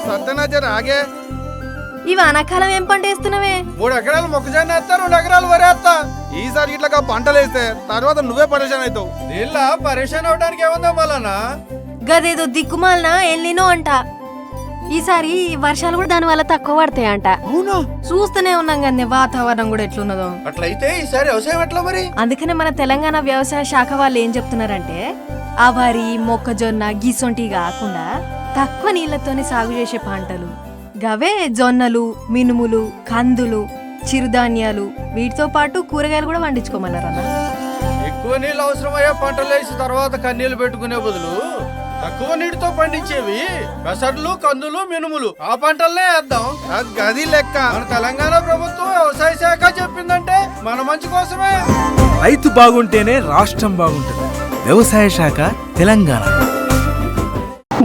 సత్యనాజర్ ఆగే ఈ వానాకాలం ఏం పంట వేస్తున్నావే? 3 ఎకరాలు మొక్కజొన్న వేస్తా, 2 ఎకరాలు వరి వేస్తా. ఈసారి ఇట్లా పంటలు వేస్తే తర్వాత నువ్వే పరేషాన్ అవుతావు. నీళ్ళ పరేషాన్ అవడానికి ఏముందా మళ్ళా? గదేదో దిక్కుమాలన ఎల్లినో అంట. ఈసారి వర్షాలు కూడా దాని వల్ల తక్కువ పడతాయంట. అవునా? చూస్తూనే ఉన్నాం కానీ వాతావరణం కూడా ఎట్లున్నదో. అట్లయితే ఈసారి వ్యవసాయం ఎట్లా మరి? అందుకనే మన తెలంగాణ వ్యవసాయ శాఖ వాళ్ళు ఏం చెప్తున్నారంటే ఆ వరి మొక్కజొన్న గిసొంటి కాకుండా తక్కువ నీళ్లతోనే సాగు చేసే పంటలు గవే జొన్నలు, మినుములు, కందులు, చిరుధాన్యాలు వీటితో పాటు కూరగాయలు కూడా పండించుకోమన్నారు అన్న. ఎక్కువ నీళ్ళు అవసరమయ్యే పంటలు వేసి తర్వాత కన్నీళ్లు పెట్టుకునే బదులు తక్కువ నీటితో పండించేవి పెసర్లు, కందులు, మినుములు ఆ పంటలనే వేద్దాం. గది లెక్క. మన తెలంగాణ ప్రభుత్వం వ్యవసాయ శాఖ చెప్పిందంటే మన మంచి కోసమే. రైతు బాగుంటేనే రాష్ట్రం బాగుంటుంది. వ్యవసాయ శాఖ Telangana.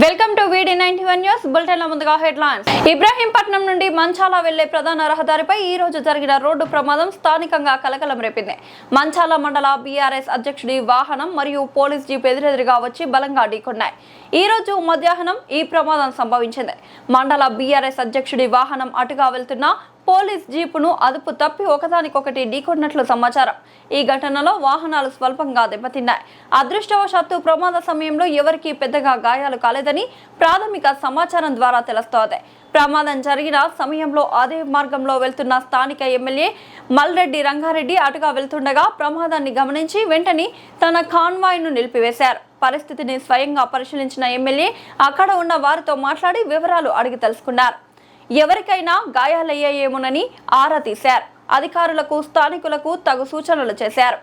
Welcome to VD91 news bulletin. ముందుగా హెడ్లైన్స్. ఇబ్రాహీంపట్నం నుండి మంచాల వెళ్లే ప్రధాన రహదారిపై ఈ రోజు జరిగిన రోడ్డు ప్రమాదం స్థానికంగా కలకలం రేపింది. మంచాల మండల BRS అధ్యక్షుడి వాహనం మరియు పోలీస్ జీప్ ఎదురెదురుగా వచ్చి బలంగా ఢీకొన్నాయి. ఈ రోజు మధ్యాహ్నం ఈ ప్రమాదం సంభవించింది. మండల BRS అధ్యక్షుడి వాహనం అటుగా వెళ్తున్న పోలీస్ జీపును అదుపు తప్పి ఒకదానికొకటి ఢీకొన్నట్లు సమాచారం. ఈ ఘటనలో వాహనాలు స్వల్పంగా దెబ్బతిన్నాయి. అదృష్టవశాత్తు ప్రమాద సమయంలో ఎవరికీ పెద్దగా గాయాలు కాలేదని ప్రాథమిక సమాచారం ద్వారా తెలుస్తోంది. ప్రమాదం జరిగిన సమయంలో అదే మార్గంలో వెళ్తున్న స్థానిక ఎమ్మెల్యే మల్రెడ్డి రంగారెడ్డి అటుగా వెళ్తుండగా ప్రమాదాన్ని గమనించి వెంటనే తన కాన్వాయ్ను నిలిపివేశారు. పరిస్థితిని స్వయంగా పరిశీలించిన ఎమ్మెల్యే అక్కడ ఉన్న వారితో మాట్లాడి వివరాలు అడిగి తెలుసుకున్నారు. ఎవరికైనా గాయాలయ్యాయేమోనని ఆరా తీశారు. అధికారులకు, స్థానికులకు తగు సూచనలు చేశారు.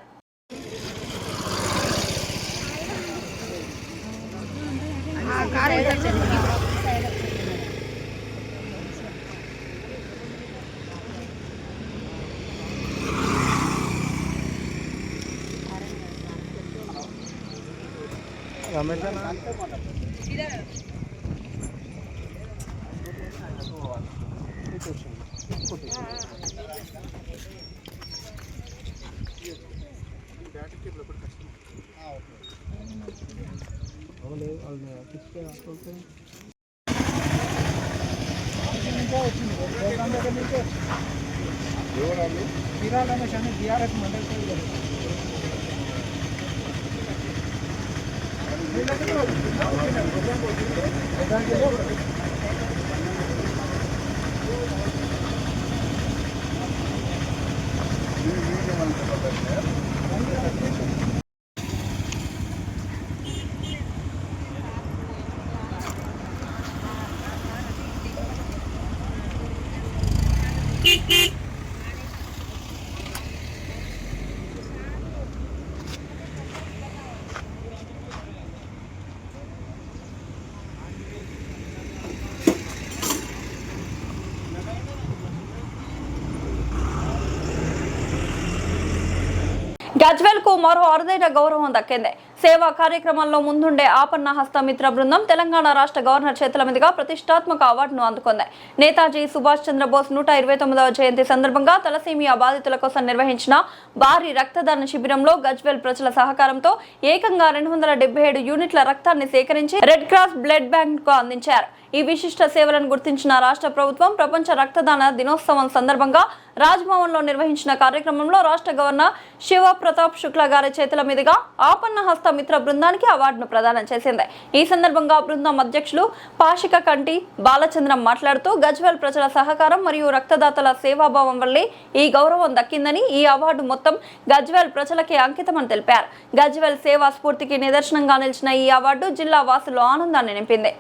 గజ్వేల్ కు మరో అరుదైన గౌరవం దక్కింది. సేవా కార్యక్రమాల్లో ముందుండే ఆపన్న హస్త మిత్ర బృందం తెలంగాణ రాష్ట్ర గవర్నర్ చేతుల మీదుగా ప్రతిష్టాత్మక అవార్డును అందుకుంది. నేతాజీ సుభాష్ చంద్రబోస్ 129వ జయంతి సందర్భంగా తలసేమియా బాధితుల కోసం నిర్వహించిన భారీ రక్తదాన శిబిరంలో గజ్వేల్ ప్రజల సహకారంతో ఏకంగా 277 యూనిట్ల రక్తాన్ని సేకరించి రెడ్ క్రాస్ బ్లడ్ బ్యాంక్ కు అందించారు. ఈ విశిష్ట సేవలను గుర్తించిన రాష్ట్ర ప్రభుత్వం ప్రపంచ రక్తదాన దినోత్సవం సందర్భంగా రాజ్భవన్ లో నిర్వహించిన కార్యక్రమంలో రాష్ట్ర గవర్నర్ శివ ప్రతాప్ శుక్లా గారి చేతుల మీదుగా ఆపన్న హస్త మిత్ర బృందానికి అవార్డును ప్రదానం చేసింది. ఈ సందర్భంగా బృందం అధ్యక్షులు పాషిక కంటి బాలచంద్రం మాట్లాడుతూ గజ్వేల్ ప్రజల సహకారం మరియు రక్తదాతల సేవాభావం వల్లే ఈ గౌరవం దక్కిందని, ఈ అవార్డు మొత్తం గజ్వేల్ ప్రజలకే అంకితమని తెలిపారు. గజ్వేల్ సేవా స్ఫూర్తికి నిదర్శనంగా నిలిచిన ఈ అవార్డు జిల్లా వాసుల్లో ఆనందాన్ని నింపింది.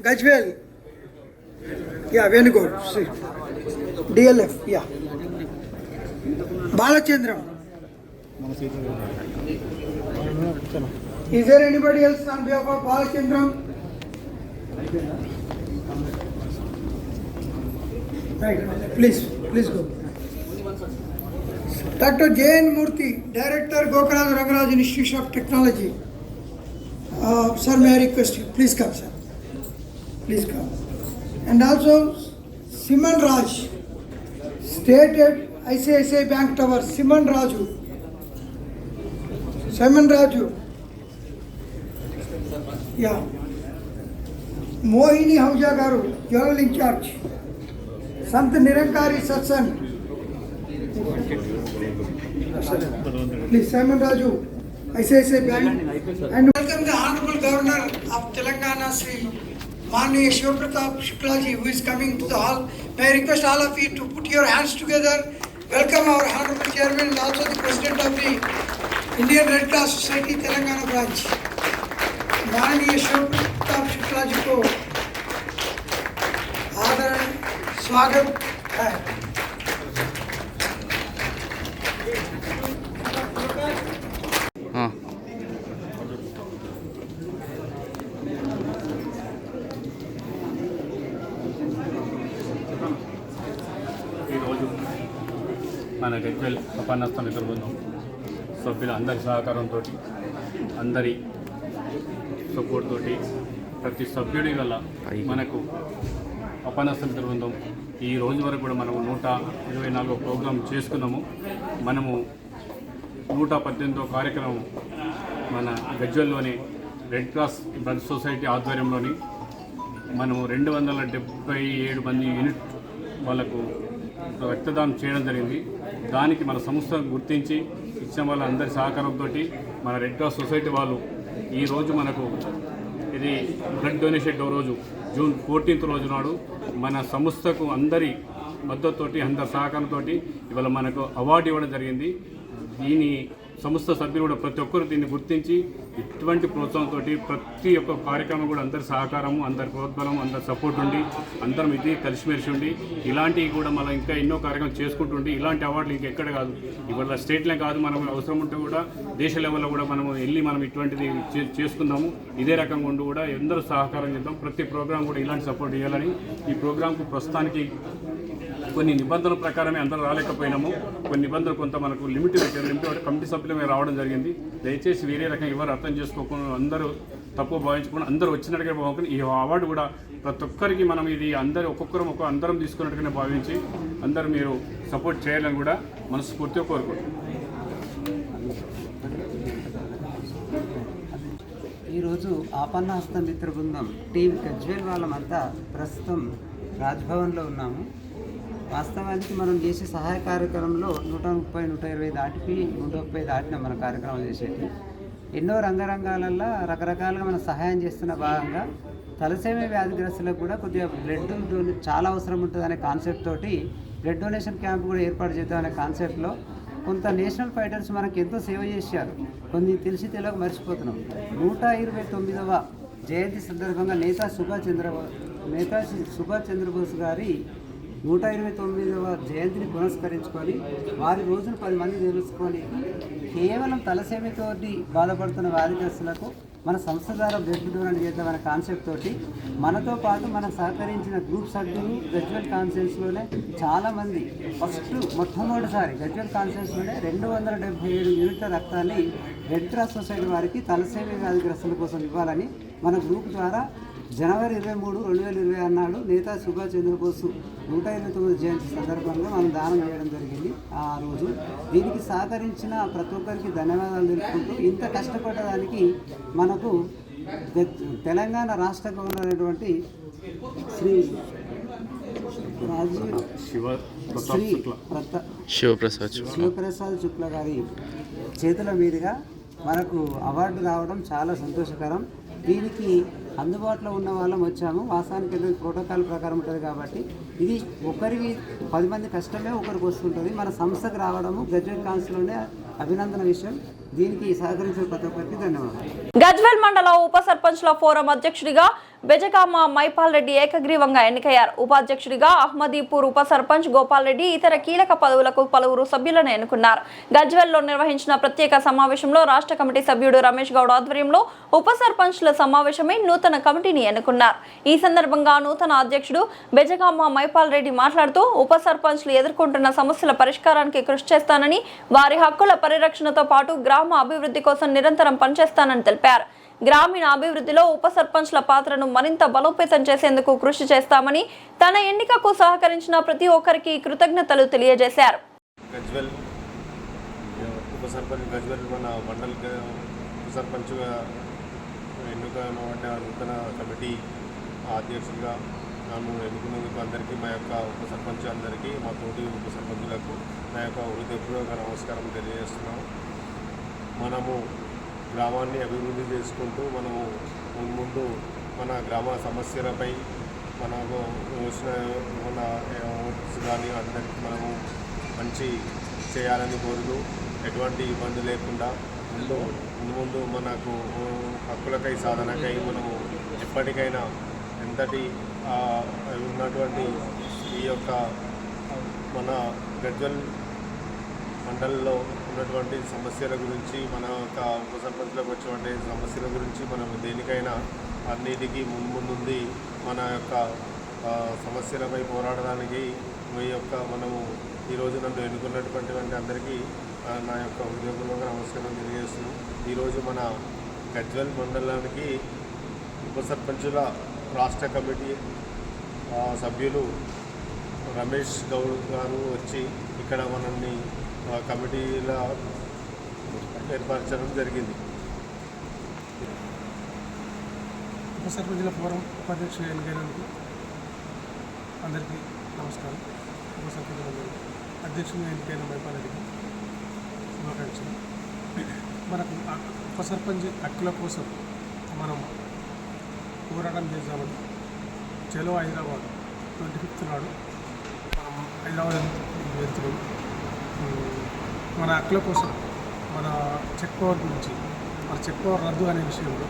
Gajwel, yeah, very good. DLF, yeah. Balachandram. Is there anybody else on behalf of Balachandram? Right, please go. Dr. J.N. Murthy, Director, Gokaraj Rangaraj Institute of Technology. Sir, may I request you, please come, sir. Please come. And also Siman Raj, State Head ICICI Bank Tower, Siman Raju. యా మోహిని హౌజా గారు general incharge, Sant Nirankari Satsang please, Simon Raju ICICI Bank, and welcome the Honorable Governor of Telangana, Sri Manageer Shiva Pratap Shuklaji, who is coming to the hall. May I request all of you to put your hands together. Welcome our Honorable Chairman and also the President of the Indian Red Cross Society Telangana branch. Manageer Shiva Pratap Shuklaji को आदर स्वागत है. ఈరోజు మన గజ్వెల్ ఉపన్యాస మిత్ర బృందం సభ్యుల అందరి సహకారంతో, అందరి సపోర్ట్ తోటి, ప్రతి సభ్యుడి వల్ల మనకు ఉపన్యాస మిత్ర బృందం ఈ రోజు వరకు కూడా మనము 124 ప్రోగ్రాం చేసుకున్నాము. మనము 118వ కార్యక్రమం మన గజ్వెల్లోని రెడ్ క్రాస్ బ్లడ్ సొసైటీ ఆధ్వర్యంలోని మనము 277 మంది యూనిట్ వాళ్ళకు రక్తదానం చేయడం జరిగింది. దానికి మన సంస్థ గుర్తించి ఇచ్చిన వాళ్ళ అందరి సహకారంతో మన రెడ్ క్రాస్ సొసైటీ వాళ్ళు ఈరోజు మనకు ఇది బ్లడ్ డొనేషన్ రోజు జూన్ 14th రోజు నాడు మన సంస్థకు అందరి మద్దతుతోటి, అందరి సహకారంతో ఇవాళ మనకు అవార్డు ఇవ్వడం జరిగింది. దీని సంస్థ సభ్యులు కూడా ప్రతి ఒక్కరు దీన్ని గుర్తించి ఇటువంటి ప్రోత్సాహంతో ప్రతి ఒక్క కార్యక్రమం కూడా అందరి సహకారము, అందరి ప్రోద్బలం, అందరి సపోర్ట్ ఉండి అందరం ఇది కలిసిమెలిసి ఉండి ఇలాంటివి కూడా మనం ఇంకా ఎన్నో కార్యక్రమం చేసుకుంటుండి ఇలాంటి అవార్డులు ఇంకెక్కడ కాదు, ఇవాళ స్టేట్లే కాదు, మనం అవసరం ఉంటే కూడా దేశ లెవెల్లో కూడా మనం వెళ్ళి మనం ఇటువంటిది చేసుకుందాము. ఇదే రకంగా ఉండి కూడా అందరూ సహకారం చేద్దాం. ప్రతి ప్రోగ్రాం కూడా ఇలాంటి సపోర్ట్ ఇవ్వాలని ఈ ప్రోగ్రాంకు ప్రస్తుతానికి కొన్ని నిబంధనల ప్రకారమే అందరూ రాలేకపోయినాము. కొన్ని నిబంధనలు కొంత మనకు లిమిట్ పెట్టారు. లిమిట్ కమిటీ సభ్యులమే రావడం జరిగింది. దయచేసి వేరే రకంగా ఎవరు అర్థం చేసుకోకుండా, అందరూ తప్పు భావించకుండా అందరూ వచ్చినట్టుగా భావించుకుని ఈ అవార్డు కూడా ప్రతి ఒక్కరికి మనం ఇది అందరూ ఒక్కొక్కరు అందరం తీసుకున్నట్టుగానే భావించి అందరూ మీరు సపోర్ట్ చేయాలని కూడా మనస్ఫూర్తిగా కోరుకుంటున్నాం. ఈరోజు ఆపన్నహస్త మిత్ర బృందం టీం గజ్వేల్ వాళ్ళమంతా ప్రస్తుతం రాజ్భవన్లో ఉన్నాము. వాస్తవానికి మనం చేసే సహాయ కార్యక్రమంలో 130, 120 దాటిపి 130 దాటిన మన కార్యక్రమం చేసేది. ఎన్నో రంగాలలో రకరకాలుగా మనం సహాయం చేస్తున్న భాగంగా తలసేమియా వ్యాధిగ్రస్తులకు కూడా కొద్దిగా బ్లడ్ చాలా అవసరం ఉంటుంది అనే కాన్సెప్ట్ తోటి బ్లడ్ డొనేషన్ క్యాంప్ కూడా ఏర్పాటు చేద్దాం అనే కాన్సెప్ట్లో కొంత నేషనల్ ఫైటర్స్ మనకు ఎంతో సేవ చేశారు. కొన్ని తెలిసి తెలియక మర్చిపోతున్నాం. 129వ జయంతి సందర్భంగా నేతాజీ సుభాష్ చంద్రబోస్ గారి 129వ జయంతిని పురస్కరించుకొని వారి రోజును 10 మంది తెలుసుకొని కేవలం తలసేమితోటి బాధపడుతున్న వ్యాధిగ్రస్తులకు మన సంస్థ ద్వారా బ్లడ్ డొనేట్ చేద్దామనే కాన్సెప్ట్ తోటి మనతో పాటు మనకు సహకరించిన గ్రూప్ సభ్యులు గజ్వేల్ కాన్ఫరెన్స్లోనే చాలామంది మొట్టమొదటిసారి గజ్వేల్ కాన్ఫరెన్స్లోనే 277 యూనిట్ల రక్తాన్ని రెడ్ క్రాస్ సొసైటీ వారికి తలసేమియా వ్యాధిగ్రస్తుల కోసం ఇవ్వాలని మన గ్రూప్ ద్వారా జనవరి 23, 2020 నాడు నేతాజీ సుభాష్ చంద్రబోస్ 129వ జయంతి సందర్భంగా మనం దానం చేయడం జరిగింది. ఆ రోజు దీనికి సహకరించిన ప్రతి ఒక్కరికి ధన్యవాదాలు తెలుపుకుంటూ ఇంత కష్టపడడానికి మనకు తెలంగాణ రాష్ట్ర గవర్నర్ అయినటువంటి శ్రీ శివప్రసాద్ శుక్లా గారి చేతుల మీదుగా మనకు అవార్డు రావడం చాలా సంతోషకరం. దీనికి అందుబాటులో ఉన్న వాళ్ళం వచ్చాము. వాస్తవానికి ప్రోటోకాల్ ప్రకారం ఉంటుంది కాబట్టి ఇది ఒకరికి 10 మంది కష్టమే ఒకరికి వస్తుంటుంది. మన సంస్థకు రావడము గజ్వేల్ కౌన్సిల్లోనే అభినందన విషయం. దీనికి సహకరించిన ప్రతి ఒక్కరికి ధన్యవాదాలు. గజ్వేల్ మండల ఉప సర్పంచ్ల ఫోరం అధ్యక్షుడిగా బెజగామ మైపాల్ రెడ్డి ఏకగ్రీవంగా ఎన్నికయ్యారు. ఉపాధ్యక్షుడిగా అహ్మదీపూర్ ఉప సర్పంచ్ గోపాల్ రెడ్డి ఇతర కీలక పదవులకు పలువురు సభ్యులను ఎన్నుకున్నారు. గజ్వేల్లో నిర్వహించిన ప్రత్యేక సమావేశంలో రాష్ట్ర కమిటీ సభ్యుడు రమేష్ గౌడ్ ఆధ్వర్యంలో ఉప సర్పంచ్ల సమావేశమై నూతన కమిటీని ఎన్నుకున్నారు. ఈ సందర్భంగా నూతన అధ్యక్షుడు బెజగామ మైపాల్ రెడ్డి మాట్లాడుతూ ఉప సర్పంచ్లు ఎదుర్కొంటున్న సమస్యల పరిష్కారానికి కృషి చేస్తానని, వారి హక్కుల పరిరక్షణతో పాటు గ్రామ అభివృద్ధి కోసం నిరంతరం పనిచేస్తానని తెలిపారు. గ్రామీణ అభివృద్ధిలో ఉప సర్పంచ్ల పాత్రను మరింత బలోపేతం చేసేందుకు కృషి చేస్తామని, తన ఎన్నికకు సహకరించిన ప్రతి ఒక్కరికి కృతజ్ఞతలు తెలియజేశారు. గజ్వేల్ ఉప సర్పంచ్, గజ్వేల్ మన మండల ఉప సర్పంచ్గా ఎన్నుకోబడిన నూతన కమిటీ అధ్యక్షులుగా నన్ను ఎన్నుకున్నందుకు అందరికీ మా యొక్క ఉప సర్పంచ్ అందరికీ మా తోటి ఉప సర్పంచులకు నా యొక్క హృదయపూర్వక నమస్కారం తెలియజేస్తున్నాము. మనము గ్రామాన్ని అభివృద్ధి చేసుకుంటూ మనము ముందు మన గ్రామ సమస్యలపై మనకు మన కానీ అందరికీ మనము మంచి చేయాలని కోరుతూ ఎటువంటి ఇబ్బంది లేకుండా ముందు మనకు హక్కులకై సాధనకై మనము ఎప్పటికైనా ఎంతటి ఉన్నటువంటి ఈ యొక్క మన గజ్వెల్ మండలంలో ఉన్నటువంటి సమస్యల గురించి మన యొక్క ఉప సర్పంచ్లకు వచ్చేటువంటి సమస్యల గురించి మనం దేనికైనా అన్నిటికీ ముందుంది మన యొక్క సమస్యలపై పోరాడడానికి మీ యొక్క మనము ఈరోజు నన్ను ఎన్నుకున్నటువంటి అందరికీ నా యొక్క హృదయపూర్వక నమస్కారం తెలియజేస్తున్నాను. ఈరోజు మన గజ్వెల్ మండలానికి ఉప సర్పంచుల రాష్ట్ర కమిటీ సభ్యులు రమేష్ గౌడ్ గారు వచ్చి ఇక్కడ మనల్ని కమిటీల ఏర్పరచడం జరిగింది. ఉప సర్పంచుల ఫోరం ఉపాధ్యక్షులు ఎన్నికైనందుకు అందరికీ నమస్కారం. ఉప సర్పంచులందరికీ అధ్యక్షులుగా ఎన్నికైన మైపాలరెడ్డికి శుభాకాంక్షలు. మనకు ఉప సర్పంచ్ హక్కుల కోసం మనం పోరాటం చేద్దామని చలో హైదరాబాద్ 25th నాడు మనం హైదరాబాద్ వెళ్తున్నాం. మన హక్కుల కోసం మన చెక్ పవర్ గురించి మన చెక్ పవర్ రద్దు అనే విషయంలో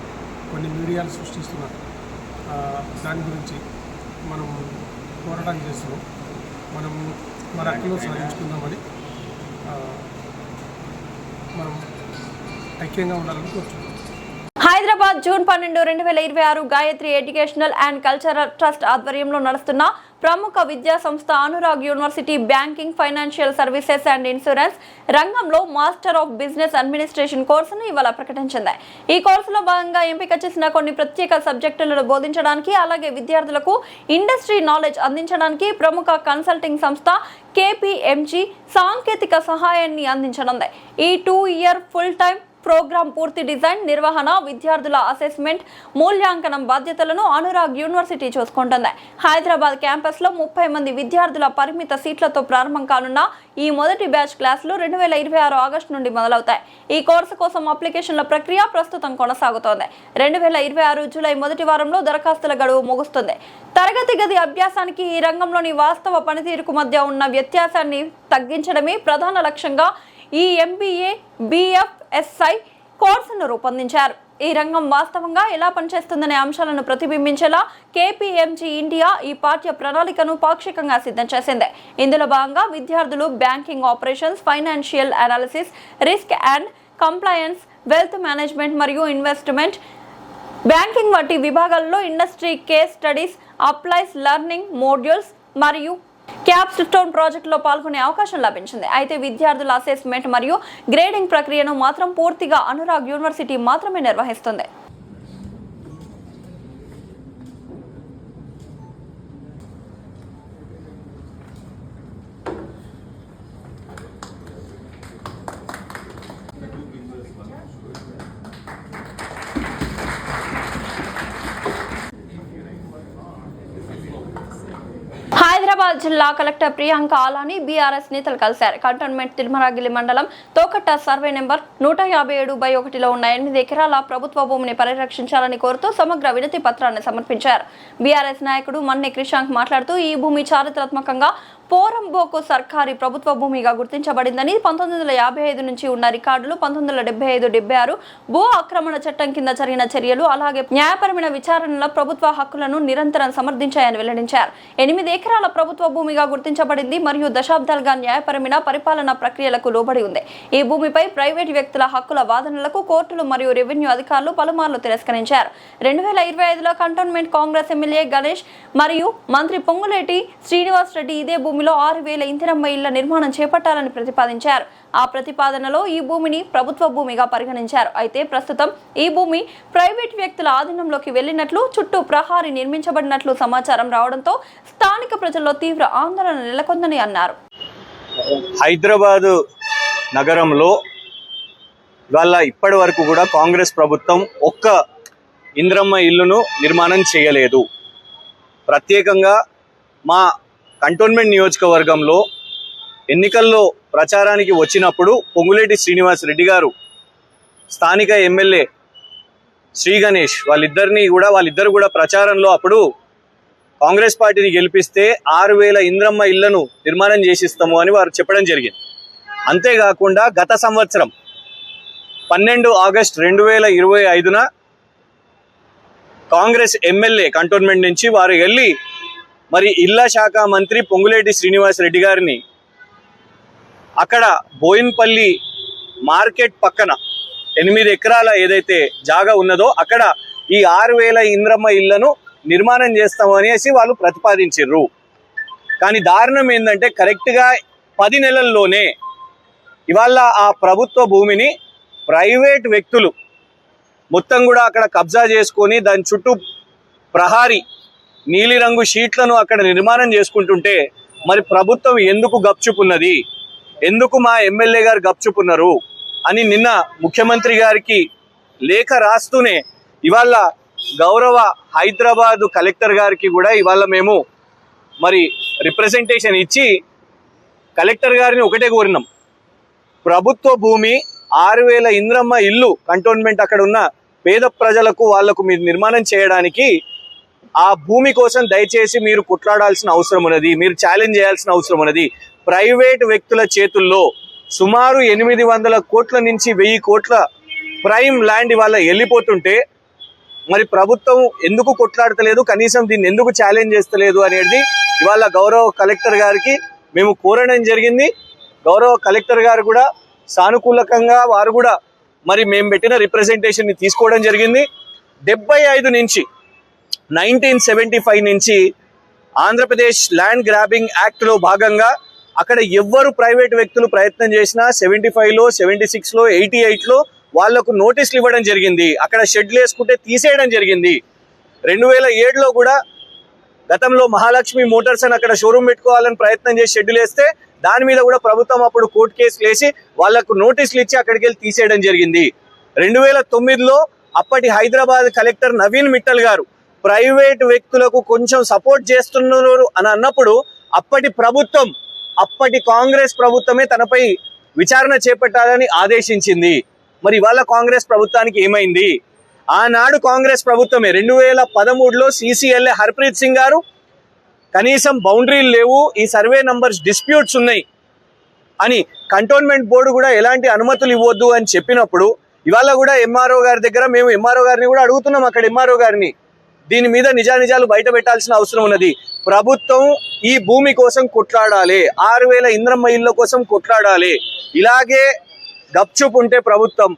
కొన్ని మీడియాలు సృష్టిస్తున్నారు. దాని గురించి మనం పోరాటం చేస్తున్నాం. మనం మన హక్కులు సాధించుకుందామని మనం ఐక్యంగా ఉండాలని కోరుతున్నాం. Hyderabad June 12, 2026 Gayatri educational and cultural trust ఆధ్వర్యంలో నడుస్తున్న ప్రముఖ విద్యా సంస్థ Anurag university banking, financial services and insurance రంగంలో మాస్టర్ ఆఫ్ బిజినెస్ అడ్మినిస్ట్రేషన్ కోర్సును ఇవాళ ప్రకటించింది. ఈ కోర్సులో భాగంగా ఎంపిక చేసిన కొన్ని ప్రత్యేక సబ్జెక్టులను బోధించడానికి, అలాగే విద్యార్థులకు ఇండస్ట్రీ నాలెడ్జ్ అందించడానికి ప్రముఖ కన్సల్టింగ్ సంస్థ KPMG సాంకేతిక సహాయాన్ని అందించనుంది. ఈ 2-year ఫుల్ టైం ప్రోగ్రామ్ పూర్తి డిజైన్, నిర్వహణ, విద్యార్థుల అసెస్మెంట్, మూల్యాంకనం బాధ్యతలను అనురాగ్ యూనివర్సిటీ చూసుకుంటుంది. హైదరాబాద్ క్యాంపస్లో 30 మంది విద్యార్థుల పరిమిత సీట్లతో ప్రారంభం కానున్న ఈ మొదటి బ్యాచ్ క్లాసులు 2026 ఆగస్టు నుండి మొదలవుతాయి. ఈ కోర్సు కోసం అప్లికేషన్ల ప్రక్రియ ప్రస్తుతం కొనసాగుతోంది. 2026 జూలై మొదటి వారంలో దరఖాస్తుల గడువు ముగుస్తుంది. తరగతి గది అభ్యాసానికి ఈ రంగంలోని వాస్తవ పనితీరుకు మధ్య ఉన్న వ్యత్యాసాన్ని తగ్గించడమే ప్రధాన లక్ష్యంగా ఈ MBA BFSI కోర్సును రూపొందించారు. ఈ రంగం వాస్తవంగా ఎలా పనిచేస్తుందనే అంశాలను ప్రతిబింబించేలా KPMG ఇండియా ఈ పాఠ్య ప్రణాళికను పాక్షికంగా సిద్ధం చేసింది. ఇందులో భాగంగా విద్యార్థులు banking operations, financial analysis, risk and compliance, wealth management మరియు ఇన్వెస్ట్మెంట్ బ్యాంకింగ్ వంటి విభాగాల్లో industry case studies, applies learning modules మరియు క్యాప్స్టోన్ ప్రాజెక్టులో పాల్గొనే అవకాశం లభించింది. అయితే విద్యార్థుల అసెస్మెంట్ మరియు గ్రేడింగ్ ప్రక్రియను మాత్రం పూర్తిగా అనురాగ్ యూనివర్సిటీ మాత్రమే నిర్వహిస్తుంది. హైదరాబాద్ జిల్లా కలెక్టర్ ప్రియాంక ఆలాని BRS నేతలు కలిశారు. కంటోన్మెంట్ తిరుమరాగిలి మండలం తోకట్ట సర్వే నెంబర్ 157/1లో ఉన్న 8 ఎకరాల ప్రభుత్వ భూమిని పరిరక్షించాలని కోరుతూ సమగ్ర వినతి పత్రాన్ని సమర్పించారు. BRS నాయకుడు మన్నె క్రిషాంక్ మాట్లాడుతూ ఈ భూమి చారిత్రాత్మకంగా పోరంబోకు సర్కారీ ప్రభుత్వ భూమిగా గుర్తించబడిందని, 1955 నుంచి ఉన్న రికార్డులు, 1975-76 భూ ఆక్రమణ చట్టం కింద జరిగిన చర్యలు, అలాగే న్యాయపరమైన విచారణల ప్రభుత్వ హక్కులను నిరంతరం సమర్థించాయని వెల్లడించారు. 8 ఎకరాల ప్రభుత్వ భూమిగా గుర్తించబడింది మరియు దశాబ్దాలుగా న్యాయపరమైన పరిపాలనా ప్రక్రియలకు లోబడి ఉంది. ఈ భూమిపై ప్రైవేటు వ్యక్తుల హక్కుల వాదనలకు కోర్టులు మరియు రెవెన్యూ అధికారులు పలుమార్లు తిరస్కరించారు. 2025లో కంటోన్మెంట్ కాంగ్రెస్ ఎమ్మెల్యే గణేష్ మరియు మంత్రి పొంగులేటి శ్రీనివాస్ రెడ్డి ఇదే భూమిలో 6,000 ఇందిరమ్మ ఇళ్ల నిర్మాణం చేపట్టాలని ప్రతిపాదించారు. ఆ ప్రతిపాదనలో ఈ భూమిని ప్రభుత్వ భూమిగా పరిగణించారు. అయితే ప్రస్తుతం ఈ భూమి ప్రైవేట్ వ్యక్తుల ఆధీనంలోకి వెళ్లినట్లు, చుట్టూ ప్రహారీ నిర్మించబడినట్లు సమాచారం రావడంతో స్థానిక ప్రజల్లో తీవ్ర ఆందోళన నెలకొందని అన్నారు. హైదరాబాద్ నగరంలో ఇవాళ ఇప్పటి వరకు కూడా కాంగ్రెస్ ప్రభుత్వం ఒక్క ఇంద్రమ్మ ఇల్లును నిర్మాణం చేయలేదు. ప్రత్యేకంగా మా కంటోన్మెంట్ నియోజకవర్గంలో ఎన్నికల్లో ప్రచారానికి వచ్చినప్పుడు పొంగులేటి శ్రీనివాస్ రెడ్డి గారు, స్థానిక ఎమ్మెల్యే శ్రీ గణేష్ వాళ్ళిద్దరు కూడా ప్రచారంలో అప్పుడు కాంగ్రెస్ పార్టీని గెలిపిస్తే 6,000 ఇంద్రమ్మ ఇళ్లను నిర్మాణం చేసిస్తాము అని వారు చెప్పడం జరిగింది. అంతేకాకుండా గత సంవత్సరం 12 ఆగస్టు 2025న కాంగ్రెస్ ఎమ్మెల్యే కంటోన్మెంట్ నుంచి వారు వెళ్ళి మరి ఇళ్ల శాఖ మంత్రి పొంగులేటి శ్రీనివాస్ రెడ్డి గారిని అక్కడ బోయిన్పల్లి మార్కెట్ పక్కన 8 ఎకరాల ఏదైతే జాగా ఉన్నదో అక్కడ ఈ 6,000 ఇంద్రమ్మ ఇళ్లను నిర్మాణం చేస్తాము అనేసి వాళ్ళు ప్రతిపాదించారు. కానీ దారుణం ఏంటంటే కరెక్ట్గా 10 నెలల్లోనే ఇవాళ ఆ ప్రభుత్వ భూమిని ప్రైవేట్ వ్యక్తులు మొత్తం కూడా అక్కడ కబ్జా చేసుకొని దాని చుట్టూ ప్రహారీ నీలిరంగు షీట్లను అక్కడ నిర్మాణం చేసుకుంటుంటే మరి ప్రభుత్వం ఎందుకు గప్చుపున్నది, ఎందుకు మా ఎమ్మెల్యే గారు గప్చుపున్నారు అని నిన్న ముఖ్యమంత్రి గారికి లేఖ రాస్తూనే ఇవాళ గౌరవ హైదరాబాదు కలెక్టర్ గారికి కూడా ఇవాళ మేము మరి రిప్రజెంటేషన్ ఇచ్చి కలెక్టర్ గారిని ఒకటే కోరినాం. ప్రభుత్వ భూమి 6,000 ఇంద్రమ్మ ఇల్లు కంటోన్మెంట్ అక్కడ ఉన్న పేద ప్రజలకు వాళ్లకు మీరు నిర్మాణం చేయడానికి ఆ భూమి కోసం దయచేసి మీరు కొట్లాడాల్సిన అవసరం ఉన్నది, మీరు ఛాలెంజ్ చేయాల్సిన అవసరం ఉన్నది. ప్రైవేట్ వ్యక్తుల చేతుల్లో సుమారు 800 కోట్ల నుంచి 1000 కోట్ల ప్రైమ్ ల్యాండ్ ఇవాళ వెళ్ళిపోతుంటే మరి ప్రభుత్వం ఎందుకు కొట్లాడతలేదు, కనీసం దీన్ని ఎందుకు ఛాలెంజ్ చేస్తలేదు అనేది ఇవాళ గౌరవ కలెక్టర్ గారికి మేము కోరడం జరిగింది. గౌరవ కలెక్టర్ గారు కూడా సానుకూలకంగా వారు కూడా మరి మేము పెట్టిన రిప్రజెంటేషన్ని తీసుకోవడం జరిగింది. 75 నుంచి 1975 నుంచి ఆంధ్రప్రదేశ్ ల్యాండ్ గ్రాబింగ్ యాక్ట్లో భాగంగా అక్కడ ఎవ్వరు ప్రైవేట్ వ్యక్తులు ప్రయత్నం చేసినా 75లో 76లో 88లో వాళ్లకు నోటీసులు ఇవ్వడం జరిగింది. అక్కడ షెడ్లు వేసుకుంటే తీసేయడం జరిగింది. 2007లో కూడా గతంలో మహాలక్ష్మి మోటార్స్ అని అక్కడ షోరూమ్ పెట్టుకోవాలని ప్రయత్నం చేసి షెడ్యూల్ వేస్తే దాని మీద కూడా ప్రభుత్వం అప్పుడు కోర్టు కేసులు వేసి వాళ్లకు నోటీసులు ఇచ్చి అక్కడికి వెళ్ళి తీసేయడం జరిగింది. 2009లో అప్పటి హైదరాబాద్ కలెక్టర్ నవీన్ మిట్టల్ గారు ప్రైవేట్ వ్యక్తులకు కొంచెం సపోర్ట్ చేస్తున్నారు అని అన్నప్పుడు అప్పటి కాంగ్రెస్ ప్రభుత్వమే తనపై విచారణ చేపట్టాలని ఆదేశించింది. మరి ఇవాళ కాంగ్రెస్ ప్రభుత్వానికి ఏమైంది? ఆనాడు కాంగ్రెస్ ప్రభుత్వమే 2013లో CCLA హర్ప్రీత్ సింగ్ గారు కనీసం బౌండరీలు లేవు, ఈ సర్వే నంబర్స్ డిస్ప్యూట్స్ ఉన్నాయి అని కంటోన్మెంట్ బోర్డు కూడా ఎలాంటి అనుమతులు ఇవ్వద్దు అని చెప్పినప్పుడు ఇవాళ కూడా MRO గారి దగ్గర మేము MRO గారిని కూడా అడుగుతున్నాం. అక్కడ MRO గారిని దీని మీద నిజానిజాలు బయట పెట్టాల్సిన అవసరం ఉన్నది. ప్రభుత్వం ఈ భూమి కోసం కొట్లాడాలి, 6,000 ఇంద్రమ్మ ఇళ్ల కోసం కొట్లాడాలి. ఇలాగే గప్చుప్ ఉంటే ప్రభుత్వం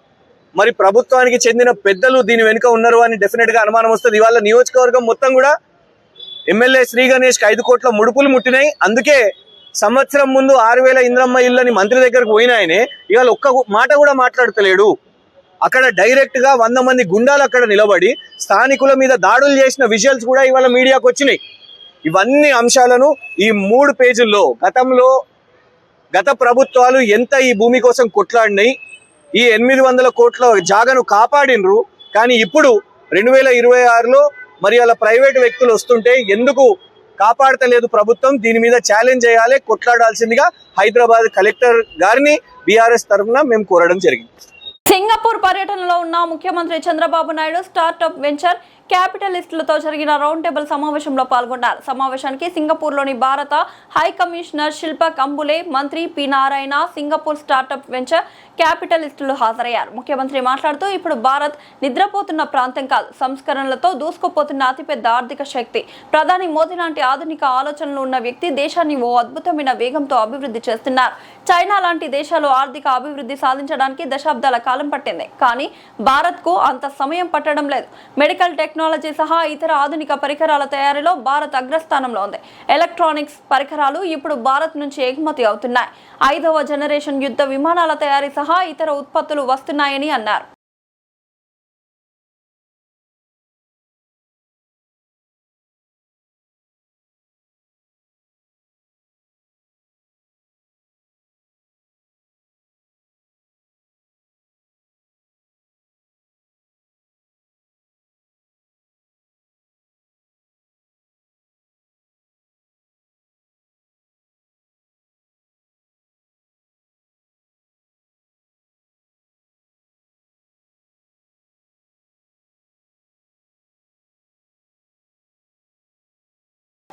మరి ప్రభుత్వానికి చెందిన పెద్దలు దీని వెనుక ఉన్నారు అని డెఫినెట్ గా అనుమానం వస్తుంది. ఇవాళ నియోజకవర్గం మొత్తం కూడా ఎమ్మెల్యే శ్రీ గణేష్ 5 కోట్ల ముడుపులు ముట్టినాయి. అందుకే సంవత్సరం ముందు 6,000 ఇంద్రమ్మ ఇళ్ళని మంత్రి దగ్గరకు పోయిన ఆయనే ఇవాళ ఒక్క మాట కూడా మాట్లాడతలేడు. అక్కడ డైరెక్ట్ గా 100 మంది గుండాలు అక్కడ నిలబడి స్థానికుల మీద దాడులు చేసిన విజువల్స్ కూడా ఇవాళ మీడియాకు వచ్చినాయి. ఇవన్నీ అంశాలను ఈ 3 పేజీల్లో గత ప్రభుత్వాలు ఎంత ఈ భూమి కోసం కొట్లాడినాయి, ఈ 800 కోట్ల జాగను కాపాడినరు. కానీ ఇప్పుడు 2026లో మరి అలా ప్రైవేట్ వ్యక్తులు వస్తుంటే ఎందుకు కాపాడతలేదు ప్రభుత్వం? దీని మీద ఛాలెంజ్ చేయాలి, కొట్లాడాల్సిందిగా హైదరాబాద్ కలెక్టర్ గారిని బీఆర్ఎస్ తరఫున మేము కోరడం జరిగింది. సింగపూర్ పర్యటనలో ఉన్న ముఖ్యమంత్రి చంద్రబాబు నాయుడు స్టార్టప్ వెంచర్ క్యాపిటలిస్టులతో జరిగిన రౌండ్ టేబుల్ సమావేశంలో పాల్గొన్నారు. సమావేశానికి సింగపూర్లోని భారత హై కమిషనర్ శిల్ప కంబులే, మంత్రి P Narayana, Singapore startup venture క్యాపిటలిస్టులు హాజరయ్యారు. ముఖ్యమంత్రి మాట్లాడుతూ ఇప్పుడు భారత్ నిద్రపోతున్న ప్రాంతం కాదు, సంస్కరణలతో దూసుకుపోతున్న అతిపెద్ద ఆర్థిక శక్తి. ప్రధాని మోదీ లాంటి ఆధునిక ఆలోచనలు ఉన్న వ్యక్తి దేశాన్ని ఓ అద్భుతమైన వేగంతో అభివృద్ధి చేస్తున్నారు. చైనా లాంటి దేశాలు ఆర్థిక అభివృద్ధి సాధించడానికి దశాబ్దాల కాలం పట్టింది, కానీ భారత్కు అంత సమయం పట్టడం లేదు. మెడికల్ టెక్నాలజీ సహా ఇతర ఆధునిక పరికరాల తయారీలో భారత్ అగ్రస్థానంలో ఉంది. ఎలక్ట్రానిక్స్ పరికరాలు ఇప్పుడు భారత్ నుంచి ఎగుమతి అవుతున్నాయి. 5వ జనరేషన్ యుద్ధ విమానాల తయారీ సహా ఇతర ఉత్పత్తులు వస్తున్నాయని అన్నారు.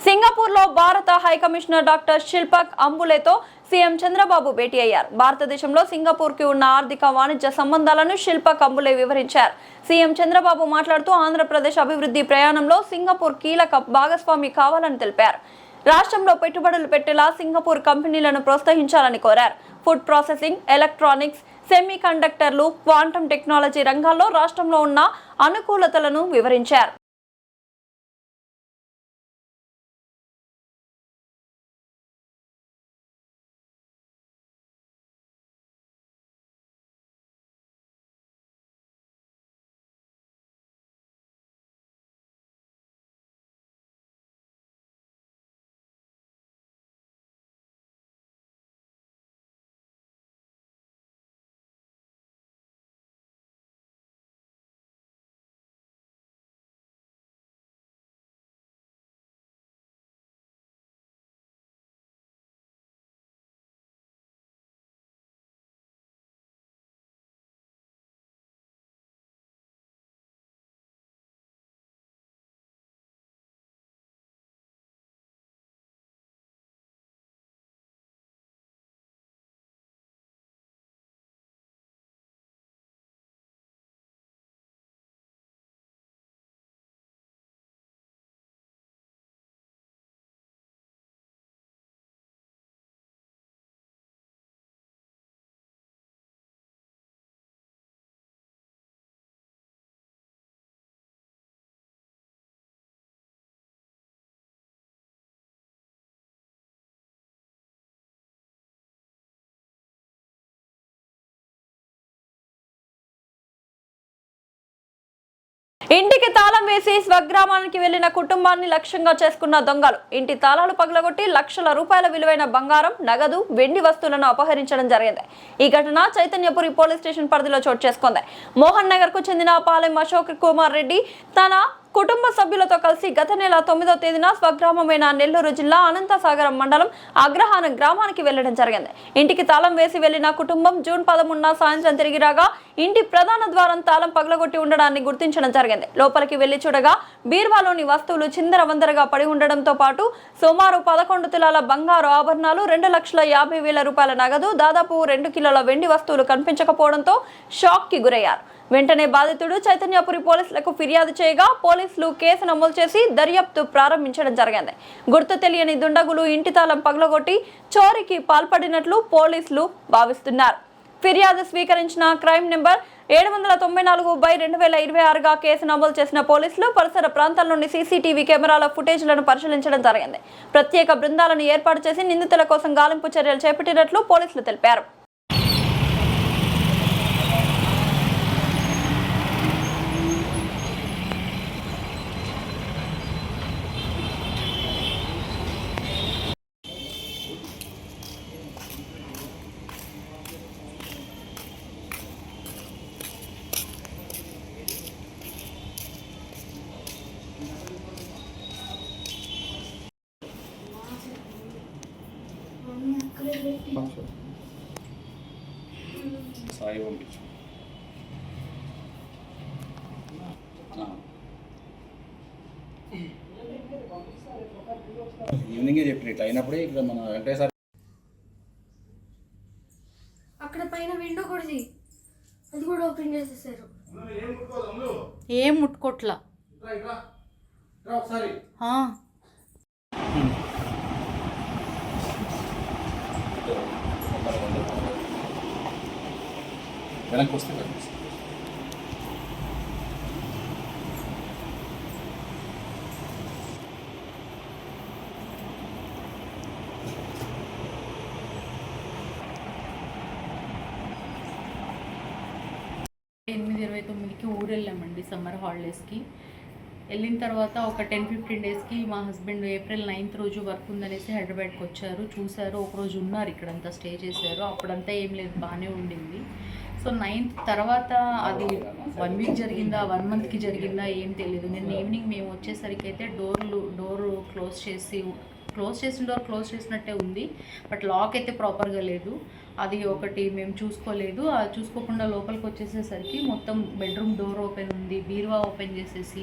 సింగపూర్లో భారత హై కమిషనర్ డాక్టర్ శిల్పక్ అంబులేతో సీఎం చంద్రబాబు భేటీ అయ్యారు. భారతదేశంలో సింగపూర్కి ఉన్న ఆర్థిక వాణిజ్య సంబంధాలను శిల్పక్ అంబులే వివరించారు. సీఎం చంద్రబాబు మాట్లాడుతూ ఆంధ్రప్రదేశ్ అభివృద్ధి ప్రయాణంలో సింగపూర్ కీలక భాగస్వామి కావాలని తెలిపారు. రాష్ట్రంలో పెట్టుబడులు పెట్టేలా సింగపూర్ కంపెనీలను ప్రోత్సహించాలని కోరారు. ఫుడ్ ప్రాసెసింగ్, ఎలక్ట్రానిక్స్, సెమీ కండక్టర్లు, క్వాంటమ్ టెక్నాలజీ రంగాల్లో రాష్ట్రంలో ఉన్న అనుకూలతలను వివరించారు. ఇంటికి తాళం వేసి స్వగ్రామానికి వెళ్లిన కుటుంబాన్ని లక్ష్యంగా చేసుకున్న దొంగలు ఇంటి తాళాలు పగలగొట్టి లక్షల రూపాయల విలువైన బంగారం, నగదు, వెండి వస్తువులను అపహరించడం జరిగింది. ఈ ఘటన చైతన్యపురి పోలీస్ స్టేషన్ పరిధిలో చోటు చేసుకుంది. మోహన్ నగర్ కు చెందిన పాలెం అశోక్ కుమార్ రెడ్డి తన కుటుంబ సభ్యులతో కలిసి గత నెల 9వ తేదీన స్వగ్రామమైన నెల్లూరు జిల్లా అనంతసాగరం మండలం అగ్రహారం గ్రామానికి వెళ్లడం జరిగింది. ఇంటికి తాళం వేసి వెళ్లిన కుటుంబం జూన్ 13న సాయంత్రం తిరిగి రాగా ఇంటి ప్రధాన ద్వారం తాళం పగలగొట్టి ఉండడాన్ని గుర్తించడం జరిగింది. లోపలికి వెళ్లి చూడగా బీర్వాలోని వస్తువులు చిందరవందరగా పడి ఉండడంతో పాటు సుమారు 11 తులాల బంగారు ఆభరణాలు, 2,50,000 రూపాయల నగదు, దాదాపు 2 కిలోల వెండి వస్తువులు కనిపించకపోవడంతో షాక్ కి గురయ్యారు. వెంటనే బాధితుడు చైతన్యపురి పోలీసులకు ఫిర్యాదు చేయగా పోలీసులు కేసు నమోదు చేసి దర్యాప్తు ప్రారంభించడం జరిగింది. గుర్తు తెలియని దుండగులు ఇంటి తాళం పగలగొట్టి చోరీకి పాల్పడినట్లు పోలీసులు భావిస్తున్నారు. ఫిర్యాదు స్వీకరించిన క్రైమ్ నెంబర్ 794/2026గా కేసు నమోదు చేసిన పోలీసులు పరిసర ప్రాంతాల నుండి సీసీటీవీ కెమెరాల ఫుటేజ్లను పరిశీలించడం జరిగింది. ప్రత్యేక బృందాలను ఏర్పాటు చేసి నిందితుల కోసం గాలింపు చర్యలు చేపట్టినట్లు పోలీసులు తెలిపారు. సాయి పంపించు. ఈవినింగే చెప్పి ఇట్లా అయినప్పుడే ఇక్కడ మన వెంకటేశ్వర అక్కడ పైన విండో కూడా అది కూడా ఓపెన్ చేసేసారు. ఏం ముట్టుకోట్లా వెనక్కి వస్తే కనిపిస్తుంది. ఊరు వెళ్ళామండి సమ్మర్ హాలిడేస్కి. వెళ్ళిన తర్వాత ఒక 10-15 డేస్కి మా హస్బెండ్ ఏప్రిల్ 9th రోజు వర్క్ ఉందనేసి హైదరాబాద్కి వచ్చారు. చూశారు, ఒకరోజు ఉన్నారు, ఇక్కడంతా స్టే చేశారు. అప్పుడంతా ఏం లేదు, బాగానే ఉండింది. సో 9th తర్వాత అది 1 వీక్ జరిగిందా 1 మంత్కి జరిగిందా ఏం తెలియదు. నిన్న ఈవినింగ్ మేము వచ్చేసరికి అయితే డోర్ క్లోజ్ చేసినట్టే ఉంది, బట్ లాక్ అయితే ప్రాపర్గా లేదు. అది ఒకటి మేము చూసుకోలేదు. అది చూసుకోకుండా లోపలికి వచ్చేసేసరికి మొత్తం బెడ్రూమ్ డోర్ ఓపెన్ ఉంది, బీరువా ఓపెన్ చేసేసి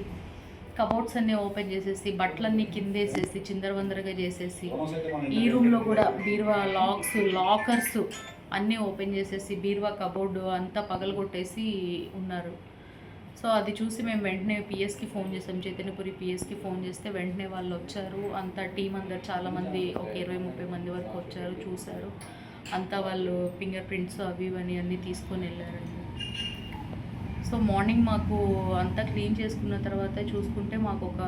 కబోర్డ్స్ అన్నీ ఓపెన్ చేసేసి బట్టలన్నీ కిందేసేసి చిందరవందరగా చేసేసి ఈ రూమ్లో కూడా బీరువా లాకర్స్ అన్నీ ఓపెన్ చేసేసి బీరువా కబోర్డు అంతా పగలగొట్టేసి ఉన్నారు. సో అది చూసి మేము వెంటనే పిఎస్కి ఫోన్ చేసాం, చైతన్యపురి పిఎస్కి ఫోన్ చేస్తే వెంటనే వాళ్ళు వచ్చారు. అంతా టీం అందరు చాలామంది ఒక 20-30 మంది వరకు వచ్చారు, చూశారు. అంతా వాళ్ళు ఫింగర్ ప్రింట్స్ అవి ఇవన్నీ అన్నీ తీసుకొని వెళ్ళారండి. సో మార్నింగ్ మాకు అంతా క్లీన్ చేసుకున్న తర్వాత చూసుకుంటే మాకు ఒక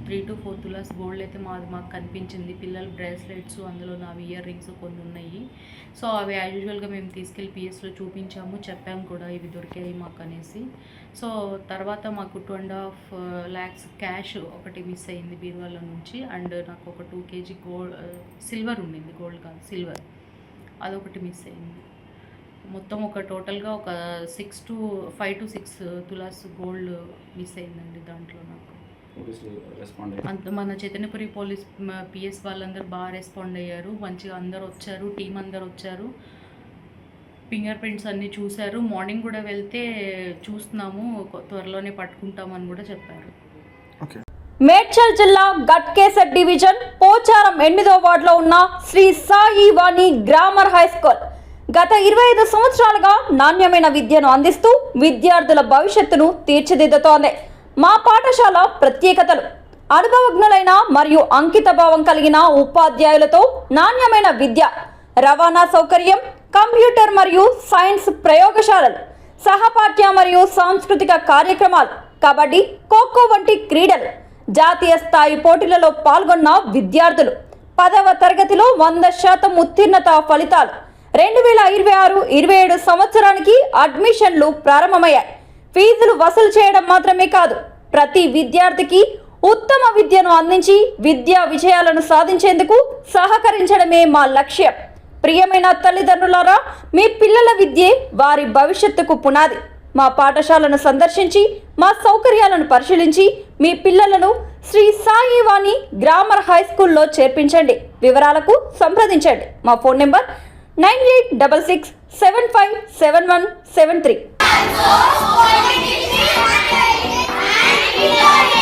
3 to 4 తులాస్ గోల్డ్ అయితే మాకు కనిపించింది. పిల్లల బ్రేస్లెట్స్, అందులో నావి ఇయర్ రింగ్స్ కొన్ని ఉన్నాయి. సో అవి యాజ్ యూజువల్గా మేము తీసుకెళ్ళి పిఎస్లో చూపించాము, చెప్పాము కూడా ఇవి దొరికాయి మాకు అనేసి. సో తర్వాత మాకు 2.5 lakhs క్యాష్ ఒకటి మిస్ అయింది బీరువాల నుంచి. అండ్ నాకు ఒక 2 kg సిల్వర్ ఉండింది, గోల్డ్ కాదు సిల్వర్, అదొకటి మిస్ అయింది. మొత్తం ఒక టోటల్గా ఒక 5 to 6 తులాస్ గోల్డ్ మిస్ అయిందండి దాంట్లో నాకు. అంత మన చైతన్యపురి పోలీస్ పిఎస్ వాళ్ళందరూ బాగా రెస్పాండ్ అయ్యారు, మంచిగా అందరు వచ్చారు, టీం అందరు వచ్చారు, ఫింగర్ ప్రింట్స్ అన్నీ చూశారు. మార్నింగ్ కూడా వెళ్తే చూస్తున్నాము, త్వరలోనే పట్టుకుంటామని కూడా చెప్పారు. మేడ్చల్ జిల్లా గట్కేసర్ డివిజన్ పోచారం 8వ వార్డులో ఉన్న శ్రీ సాయి వాణి గ్రామర్ హై స్కూల్ గత 25 సంవత్సరాలుగా నాణ్యమైన విద్యను అందిస్తూ విద్యార్థుల భవిష్యత్తును తీర్చిదిద్దుతోంది. మా పాఠశాల ప్రత్యేకతలు: అనుభవజ్ఞులైన మరియు అంకిత భావం కలిగిన ఉపాధ్యాయులతో నాణ్యమైన విద్య, రవాణా సౌకర్యం, కంప్యూటర్ మరియు సైన్స్ ప్రయోగశాలలు, సహపాఠ్య మరియు సాంస్కృతిక కార్యక్రమాలు, కబడ్డీ, ఖోఖో వంటి క్రీడలు, జాతీయ స్థాయి పోటీలలో పాల్గొన్న విద్యార్థులు, 10వ తరగతిలో 100% ఉత్తీర్ణత ఫలితాలు, 2026-27 సంవత్సరానికి అడ్మిషన్లు ప్రారంభమయ్యాయి. ఫీజులు వసూలు చేయడం మాత్రమే కాదు, ప్రతి విద్యార్థికి ఉత్తమ విద్యను అందించి విద్యా విజయాలను సాధించేందుకు సహకరించడమే మా లక్ష్యం. ప్రియమైన తల్లిదండ్రులారా, మీ పిల్లల విద్యే వారి భవిష్యత్తుకు పునాది. మా పాఠశాలను సందర్శించి మా సౌకర్యాలను పరిశీలించి మీ పిల్లలను శ్రీ సాయి వాణి గ్రామర్ హై స్కూల్లో చేర్పించండి. వివరాలకు సంప్రదించండి. మా ఫోన్ నెంబర్ 9866757173.